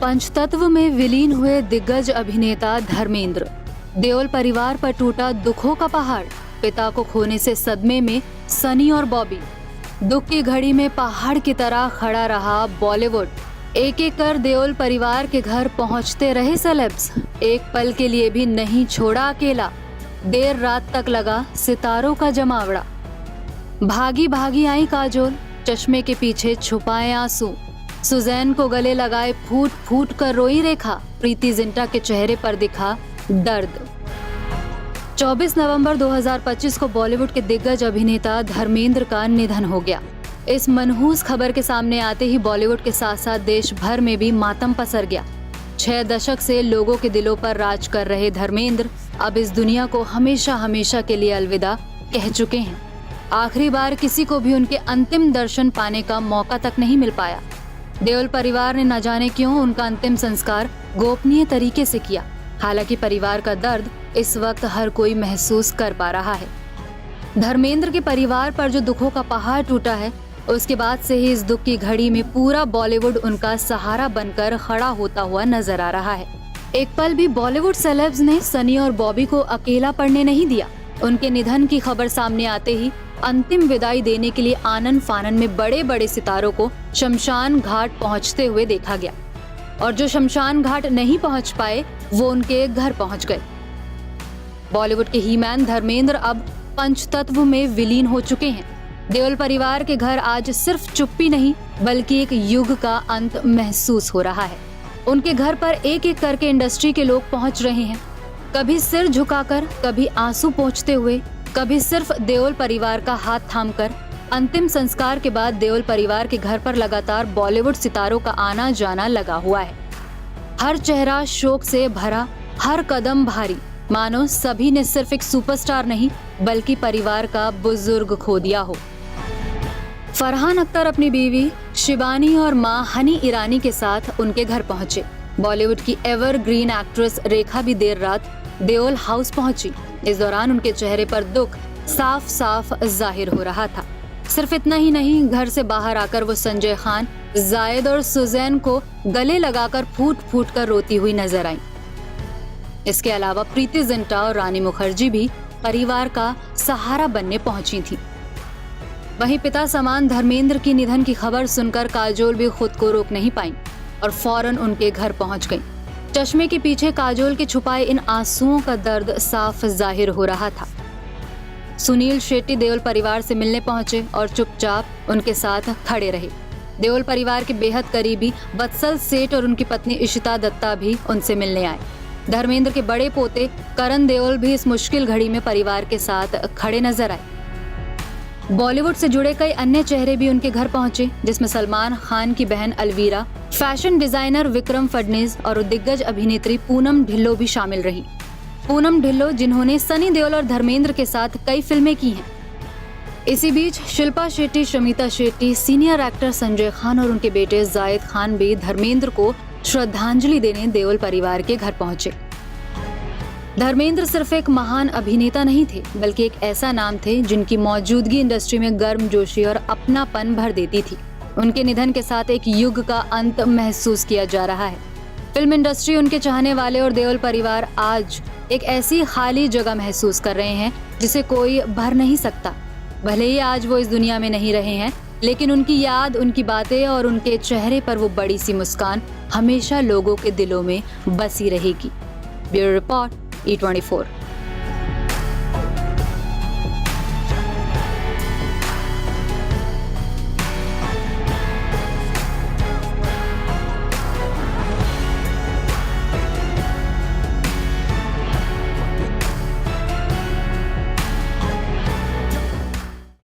पंचतत्व में विलीन हुए दिग्गज अभिनेता धर्मेंद्र। देओल परिवार पर टूटा दुखों का पहाड़। पिता को खोने से सदमे में सनी और बॉबी। दुख की घड़ी में पहाड़ की तरह खड़ा रहा बॉलीवुड। एक एक कर देओल परिवार के घर पहुंचते रहे सेलेब्स। एक पल के लिए भी नहीं छोड़ा अकेला। देर रात तक लगा सितारों का जमावड़ा। भागी भागी आई काजोल, चश्मे के पीछे छुपाए आंसू। सुजैन को गले लगाए फूट फूट कर रोई रेखा। प्रीति जिंटा के चेहरे पर दिखा दर्द। 24 नवंबर 2025 को बॉलीवुड के दिग्गज अभिनेता धर्मेंद्र का निधन हो गया। इस मनहूस खबर के सामने आते ही बॉलीवुड के साथ साथ देश भर में भी मातम पसर गया। 6 दशक से लोगों के दिलों पर राज कर रहे धर्मेंद्र अब इस दुनिया को हमेशा हमेशा के लिए अलविदा कह चुके हैं। आखिरी बार किसी को भी उनके अंतिम दर्शन पाने का मौका तक नहीं मिल पाया। देओल परिवार ने न जाने क्यों उनका अंतिम संस्कार गोपनीय तरीके से किया। हालांकि परिवार का दर्द इस वक्त हर कोई महसूस कर पा रहा है। धर्मेंद्र के परिवार पर जो दुखों का पहाड़ टूटा है, उसके बाद से ही इस दुख की घड़ी में पूरा बॉलीवुड उनका सहारा बनकर खड़ा होता हुआ नजर आ रहा है। एक पल भी बॉलीवुड सेलेब्स ने सनी और बॉबी को अकेला पड़ने नहीं दिया। उनके निधन की खबर सामने आते ही अंतिम विदाई देने के लिए आनन फानन में बड़े बड़े सितारों को शमशान घाट पहुंचते हुए देखा गया, और जो शमशान घाट नहीं पहुंच पाए वो उनके घर पहुंच गए। बॉलीवुड के हीमैन धर्मेंद्र अब पंचतत्व में विलीन हो चुके हैं। देओल परिवार के घर आज सिर्फ चुप्पी नहीं बल्कि एक युग का अंत महसूस हो रहा है। उनके घर पर एक एक करके इंडस्ट्री के लोग पहुंच रहे हैं, कभी सिर झुकाकर, कभी आंसू पोंछते हुए, कभी सिर्फ देओल परिवार का हाथ थामकर। अंतिम संस्कार के बाद देओल परिवार के घर पर लगातार बॉलीवुड सितारों का आना जाना लगा हुआ है। हर चेहरा शोक से भरा, हर कदम भारी, मानो सभी ने सिर्फ एक सुपरस्टार नहीं बल्कि परिवार का बुजुर्ग खो दिया हो। फरहान अख्तर अपनी बीवी शिबानी और मां हनी ईरानी के साथ उनके घर पहुंचे। बॉलीवुड की एवरग्रीन एक्ट्रेस रेखा भी देर रात देओल हाउस पहुंची। इस दौरान उनके चेहरे पर दुख साफ साफ जाहिर हो रहा था। सिर्फ इतना ही नहीं, घर से बाहर आकर वो संजय खान, जायद और सुजैन को गले लगाकर फूट फूट कर रोती हुई नजर आई। इसके अलावा प्रीति जिंटा और रानी मुखर्जी भी परिवार का सहारा बनने पहुंची थी। वहीं पिता समान धर्मेंद्र की निधन की खबर सुनकर काजोल भी खुद को रोक नहीं पाई और फौरन उनके घर पहुंच गई। चश्मे के पीछे काजोल के छुपाए इन आंसुओं का दर्द साफ जाहिर हो रहा था। सुनील शेट्टी देओल परिवार से मिलने पहुंचे और चुपचाप उनके साथ खड़े रहे। देओल परिवार के बेहद करीबी वत्सल सेठ और उनकी पत्नी इशिता दत्ता भी उनसे मिलने आए। धर्मेंद्र के बड़े पोते करण देओल भी इस मुश्किल घड़ी में परिवार के साथ खड़े नजर आए। बॉलीवुड से जुड़े कई अन्य चेहरे भी उनके घर पहुंचे, जिसमें सलमान खान की बहन अलवीरा, फैशन डिजाइनर विक्रम फडनीस और दिग्गज अभिनेत्री पूनम ढिल्लो भी शामिल रही। पूनम ढिल्लो जिन्होंने सनी देओल और धर्मेंद्र के साथ कई फिल्में की हैं। इसी बीच शिल्पा शेट्टी, शमिता शेट्टी, सीनियर एक्टर संजय खान और उनके बेटे जायद खान भी धर्मेंद्र को श्रद्धांजलि देने देओल परिवार के घर पहुंचे। धर्मेंद्र सिर्फ एक महान अभिनेता नहीं थे बल्कि एक ऐसा नाम थे जिनकी मौजूदगी इंडस्ट्री में गर्मजोशी और अपनापन भर देती थी। उनके निधन के साथ एक युग का अंत महसूस किया जा रहा है। फिल्म इंडस्ट्री, उनके चाहने वाले और देओल परिवार आज एक ऐसी खाली जगह महसूस कर रहे हैं जिसे कोई भर नहीं सकता। भले ही आज वो इस दुनिया में नहीं रहे हैं, लेकिन उनकी याद, उनकी बातें और उनके चेहरे पर वो बड़ी सी मुस्कान हमेशा लोगों के दिलों में बसी रहेगी। Bureau report, E24।